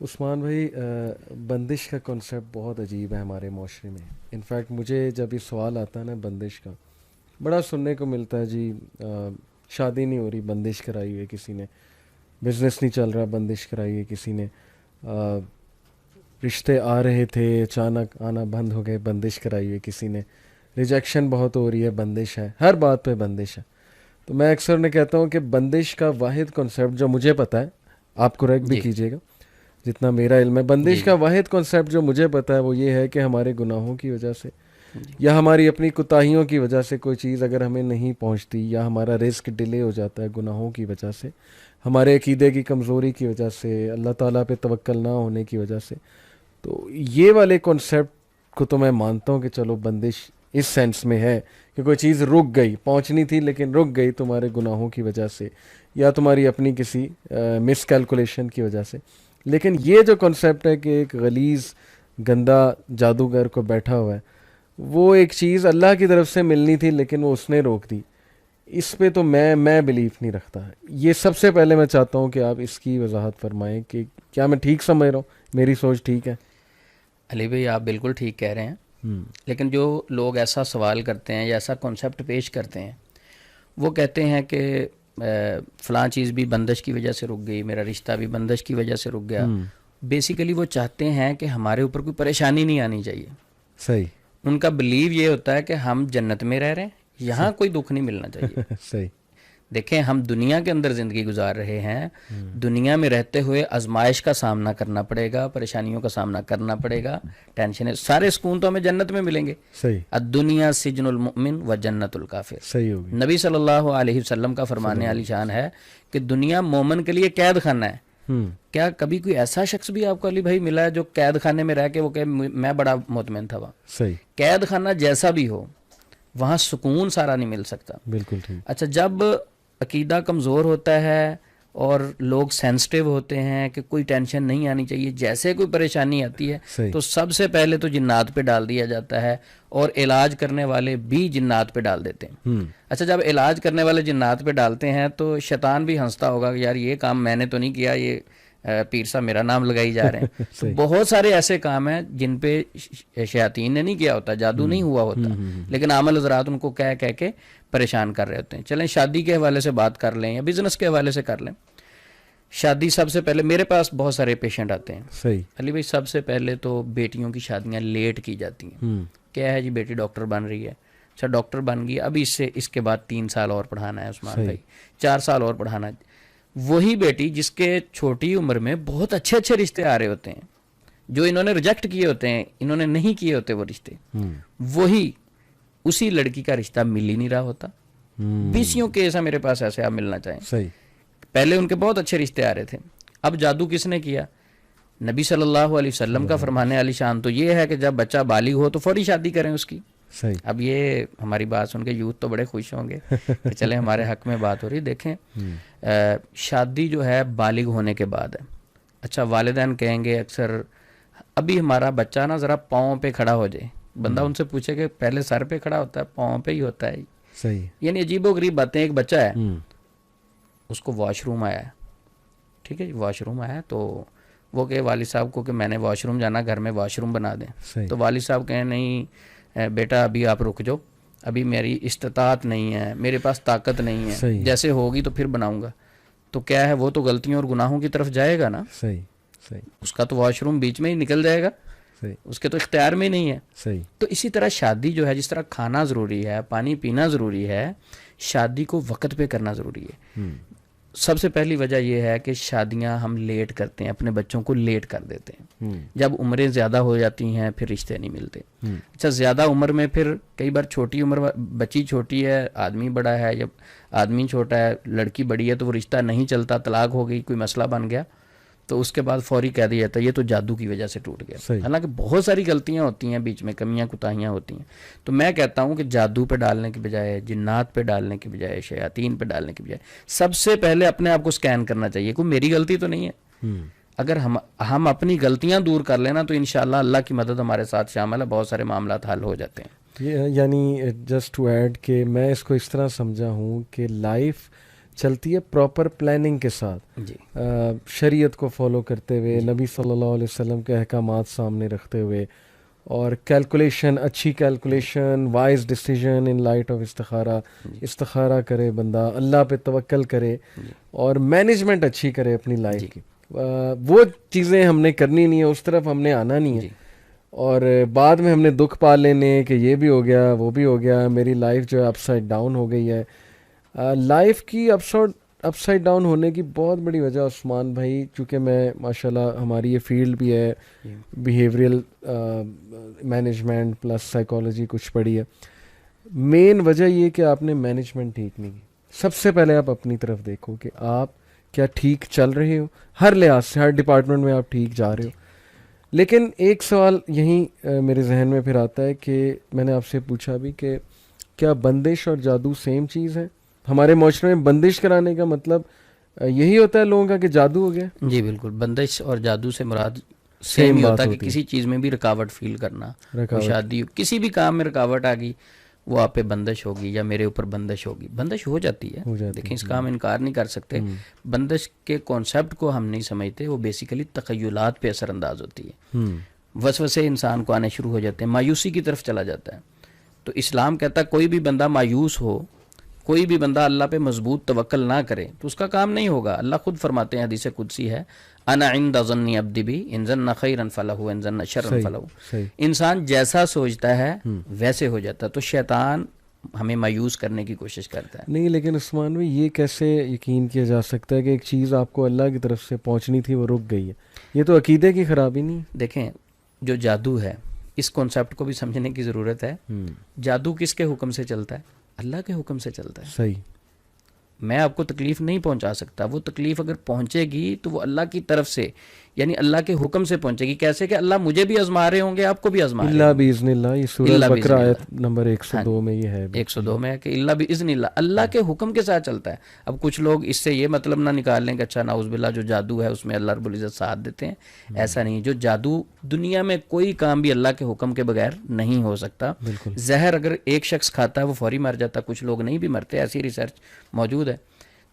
उस्मान भाई, बंदिश का कॉन्सेप्ट बहुत अजीब है हमारे माशरे में। इनफैक्ट मुझे जब ये सवाल आता है ना बंदिश का, बड़ा सुनने को मिलता है जी। शादी नहीं हो रही, बंदिश कराई है किसी ने। बिजनेस नहीं चल रहा, बंदिश कराई है किसी ने। रिश्ते आ रहे थे, अचानक आना बंद हो गए, बंदिश कराई है किसी ने। रिजेक्शन बहुत हो रही है, बंदिश है, हर बात पे बंदिश है। तो मैं अक्सर ने कहता हूँ कि बंदिश का वाहिद कॉन्सेप्ट जो मुझे पता है, आप करेक्ट भी जी कीजिएगा जितना मेरा इल्म है, बंदिश जी का जी वाहिद कॉन्सेप्ट जो मुझे पता है वो ये है कि हमारे गुनाहों की वजह से जी या हमारी अपनी कोताहियों की वजह से कोई चीज़ अगर हमें नहीं पहुंचती, या हमारा रिस्क डिले हो जाता है गुनाहों की वजह से, हमारे अकीदे की कमज़ोरी की वजह से, अल्लाह ताला पे तवक्कल ना होने की वजह से, तो ये वाले कॉन्सेप्ट को तो मैं मानता हूँ कि चलो बंदिश इस सेंस में है कि कोई चीज़ रुक गई, पहुंचनी थी लेकिन रुक गई तुम्हारे गुनाहों की वजह से या तुम्हारी अपनी किसी मिस कैलकुलेशन की वजह से। लेकिन ये जो कॉन्सेप्ट है कि एक गलीज़ गंदा जादूगर को बैठा हुआ है, वो एक चीज़ अल्लाह की तरफ से मिलनी थी लेकिन वो उसने रोक दी, इस पे तो मैं बिलीफ नहीं रखता। ये सबसे पहले मैं चाहता हूँ कि आप इसकी वजाहत फरमाएं कि क्या मैं ठीक समझ रहा हूँ, मेरी सोच ठीक है? अली भाई, आप बिल्कुल ठीक कह रहे हैं। हम्म। लेकिन जो लोग ऐसा सवाल करते हैं या ऐसा कॉन्सेप्ट पेश करते हैं, वो कहते हैं कि फ़लाँ चीज़ भी बंदिश की वजह से रुक गई, मेरा रिश्ता भी बंदिश की वजह से रुक गया। हम्म। बेसिकली वो चाहते हैं कि हमारे ऊपर कोई परेशानी नहीं आनी चाहिए। सही। उनका बिलीव ये होता है कि हम जन्नत में रह रहे हैं, सही। यहाँ कोई दुख नहीं मिलना चाहिए। सही। देखें, हम दुनिया के अंदर ज़िंदगी गुजार रहे हैं। हम्म। दुनिया में रहते हुए आजमाइश का सामना करना पड़ेगा, परेशानियों का सामना करना पड़ेगा, टेंशन है। सारे सुकून तो हमें जन्नत में मिलेंगे। सही। दुनिया सिजनुल मुमिन व जन्नतुल काफिर। सही होगी। नबी सल्लल्लाहु अलैहि वसल्लम का फरमाने सल्लल्लाहु वाली अलैहि शान वसल्लम। है कि दुनिया मोमन के लिए कैद खाना है। हम्म। क्या कभी कोई ऐसा शख्स भी आपको अली भाई मिला है जो कैद खाने में रह के वो कहे मैं बड़ा मुतमिन था? वहाँ सही। कैद खाना जैसा भी हो, वहाँ सुकून सारा नहीं मिल सकता। बिल्कुल ठीक। अच्छा, जब अकीदा कमज़ोर होता है और लोग सेंसिटिव होते हैं कि कोई टेंशन नहीं आनी चाहिए, जैसे कोई परेशानी आती है सही। तो सबसे पहले तो जिन्नात पे डाल दिया जाता है, और इलाज करने वाले भी जिन्नात पे डाल देते हैं। हम्म। अच्छा, जब इलाज करने वाले जिन्नात पे डालते हैं तो शैतान भी हंसता होगा कि यार ये काम मैंने तो नहीं किया, ये पीर साहब मेरा नाम लगाई जा रहे हैं। तो सही। बहुत सारे ऐसे काम हैं जिन पे शयातीन ने नहीं किया होता, जादू नहीं हुआ होता, लेकिन आमल हजरात उनको कह कह के परेशान कर रहे होते हैं। चलें, शादी के हवाले से बात कर लें या बिजनेस के हवाले से कर लें। शादी, सबसे पहले मेरे पास बहुत सारे पेशेंट आते हैं सही। अली भाई। सबसे पहले तो बेटियों की शादियां लेट की जाती हैं। हम्म। क्या है जी, बेटी डॉक्टर बन रही है, अच्छा डॉक्टर बन गई, अभी इससे इसके बाद 3 साल और पढ़ाना है उस्मान सही। भाई, 4 साल और पढ़ाना है। वही बेटी जिसके छोटी उम्र में बहुत अच्छे अच्छे रिश्ते आ रहे होते हैं, जो इन्होंने रिजेक्ट किए होते हैं, इन्होंने नहीं किए होते वो रिश्ते, वही उसी लड़की का रिश्ता मिल ही नहीं रहा होता। हम्म। बीसियों केस है मेरे पास ऐसे, आप मिलना चाहें। सही। पहले उनके बहुत अच्छे रिश्ते आ रहे थे, अब जादू किसने किया? नबी सल्लल्लाहु अलैहि वसल्लम का सल्लल्लाहु अलैहि फरमाने वाली शान तो ये है कि जब बच्चा बालिग हो तो फौरी शादी करें उसकी। वसल्लम। सही। अब ये हमारी बात सुन के यूथ तो बड़े खुश होंगे कि चले हमारे हक में बात हो रही। देखें, शादी जो है बालिग होने के बाद है। अच्छा, वालिदैन कहेंगे अक्सर, अभी हमारा बच्चा ना ज़रा पाँव पे खड़ा हो जाए। बंदा उनसे पूछे कि पहले सर पे खड़ा होता है, पाँव पे ही होता है? सही। यानी अजीबोगरीब बातें। एक बच्चा है, हम्म। उसको वॉशरूम आया है, ठीक है जी, वॉशरूम आया तो वो कहे वालिद साहब को कि मैंने वॉशरूम जाना, घर में वॉशरूम बना दें। सही। तो वालिद साहब कहें नहीं बेटा अभी आप रुक जाओ, अभी मेरी इस्तात नहीं है, मेरे पास ताकत नहीं है, सही। जैसे होगी तो फिर बनाऊंगा। तो क्या है, वो तो गलतियों और गुनाहों की तरफ जाएगा ना, सही। सही। उसका तो वॉशरूम बीच में ही निकल जाएगा, सही। उसके तो इख्तियार में ही नहीं है। सही। तो इसी तरह शादी जो है, जिस तरह खाना ज़रूरी है, पानी पीना ज़रूरी है, शादी को वक्त पे करना ज़रूरी है। सबसे पहली वजह यह है कि शादियां हम लेट करते हैं, अपने बच्चों को लेट कर देते हैं। जब उम्रें ज़्यादा हो जाती हैं फिर रिश्ते नहीं मिलते। अच्छा, ज़्यादा उम्र में फिर कई बार छोटी उम्र, बच्ची छोटी है, आदमी बड़ा है, या आदमी छोटा है, लड़की बड़ी है, तो वो रिश्ता नहीं चलता, तलाक हो गई, कोई मसला बन गया, तो उसके बाद फौरी कह दिया जाता है ये तो जादू की वजह से टूट गया। सही। हालांकि बहुत सारी गलतियां होती हैं बीच में, कमियां कुताहियां होती हैं। तो मैं कहता हूं कि जादू पे डालने की बजाय, जिन्नात पे डालने की बजाय, शयातीन पे डालने की बजाय, सबसे पहले अपने आप को स्कैन करना चाहिए, कोई मेरी गलती तो नहीं है। अगर हम अपनी गलतियां दूर कर लेना तो इंशाल्लाह अल्लाह की मदद हमारे साथ शामिल है, बहुत सारे मामला हल हो जाते हैं। ये यानी जस्ट टू ऐड कि मैं इसको इस तरह समझा हूँ कि लाइफ चलती है प्रॉपर प्लानिंग के साथ, जी शरीयत को फॉलो करते हुए, नबी सल्लल्लाहु अलैहि वसल्लम के अहकामात सामने रखते हुए, और कैलकुलेशन, अच्छी calculation, wise decision in light of इस्तिखारा, इस्तिखारा करे बंदा, अल्लाह पे तवक्कल करे और मैनेजमेंट अच्छी करे अपनी लाइफ जी की। वो चीज़ें हमने करनी नहीं है, उस तरफ हमने आना नहीं है। जी और बाद में हमने दुख पा लेने कि ये भी हो गया, वो भी हो गया, मेरी लाइफ जो है अपसाइड डाउन हो गई है। लाइफ की अपसाइड डाउन होने की बहुत बड़ी वजह उस्मान भाई, चूँकि मैं माशाल्लाह हमारी ये फील्ड भी है, बिहेवियरल मैनेजमेंट प्लस साइकोलॉजी कुछ पढ़ी है, मेन वजह ये कि आपने मैनेजमेंट ठीक नहीं की। सबसे पहले आप अपनी तरफ देखो कि आप क्या ठीक चल रहे हो, हर लिहाज से, हर डिपार्टमेंट में आप ठीक जा रहे हो। लेकिन एक सवाल यहीं मेरे जहन में फिर आता है कि मैंने आपसे पूछा भी कि क्या बंदिश और जादू सेम चीज़ है? हमारे माशरे में बंदिश कराने का मतलब यही होता है लोगों का कि जादू हो गया? जी बिल्कुल, बंदिश और जादू से मुराद सेम ही बात होता है कि होती है। किसी चीज़ में भी रुकावट फील करना, वो रुकावट। शादी किसी भी काम में रुकावट आ गई, वो आप पे बंदिश होगी या मेरे ऊपर बंदिश होगी, बंदिश हो जाती है। हो जाती देखें, है। इसका हम इनकार नहीं कर सकते। बंदिश के कॉन्सेप्ट को हम नहीं समझते, वो बेसिकली तखय्युलात पे असरअंदाज होती है। वसवसे इंसान को आने शुरू हो जाते हैं, मायूसी की तरफ चला जाता है। तो इस्लाम कहता है कोई भी बंदा मायूस हो, कोई भी बंदा अल्लाह पे मजबूत तवक्कल ना करे तो उसका काम नहीं होगा। अल्लाह खुद फरमाते हैं, हदीस कुदसी है, अना इंदा ज़न्नी अब्दी बी इन ज़न्ना खैरन फलहु इन ज़न्ना शर्रन फलहु। सही। इंसान जैसा सोचता है वैसे हो जाता है। तो शैतान हमें मायूस करने की कोशिश करता है। नहीं, लेकिन उस्मान भाई ये कैसे यकीन किया जा सकता है कि एक चीज़ आपको अल्लाह की तरफ से पहुंचनी थी वो रुक गई है? ये तो अकीदे की खराबी नहीं? देखें, जो जादू है, इस कॉन्सेप्ट को भी समझने की ज़रूरत है। जादू किसके हुक्म से चलता है? अल्लाह के हुक्म से चलता है। सही। मैं आपको तकलीफ़ नहीं पहुंचा सकता, वो तकलीफ़ अगर पहुंचेगी तो वो अल्लाह की तरफ से, यानी अल्लाह के हुक्म से पहुंचेगी। कैसे कि अल्लाह मुझे भी आजमा रहे होंगे, आपको भी आजमा रहे इल्ला होंगे। बिइज़्निल्लाह, ये सूरह इल्ला बकरा आयत बिइज़निल्लाह। नंबर 102 में ये है। 102 में है कि इल्ला बिइज़निल्लाह, अल्लाह के हुक्म के साथ चलता है। अब कुछ लोग इससे ये मतलब ना निकाल लें कि अच्छा नाउज़ुबिल्लाह जो जादू है उसमें अल्लाह रब्बुल इज़्ज़त साथ देते हैं। ऐसा नहीं। जो जादू, दुनिया में कोई काम भी अल्लाह के हुक्म के बगैर नहीं हो सकता। जहर अगर एक शख्स खाता है वो फौरी मर जाता, कुछ लोग नहीं भी मरते, ऐसी रिसर्च मौजूद है।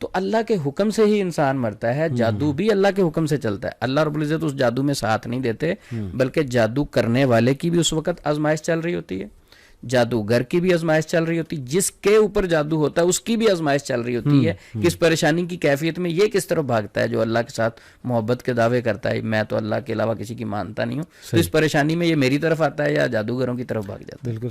तो अल्लाह के हुक्म से ही इंसान मरता है। जादू भी अल्लाह के हुक्म से चलता है। अल्लाह रब्बुल इज़्ज़त उस जादू में साथ नहीं देते, बल्कि जादू करने वाले की भी उस वक्त आजमाइश चल रही होती है, जादूगर की भी आजमाइश चल रही होती है, जिसके ऊपर जादू होता है उसकी भी आजमाइश चल रही होती है। किस परेशानी की कैफियत में ये किस तरफ भागता है। जो अल्लाह के साथ मोहब्बत के दावे करता है, मैं तो अल्लाह के अलावा किसी की मानता नहीं हूँ, तो इस परेशानी में ये मेरी तरफ आता है या जादूगरों की तरफ भाग जाता है। बिल्कुल।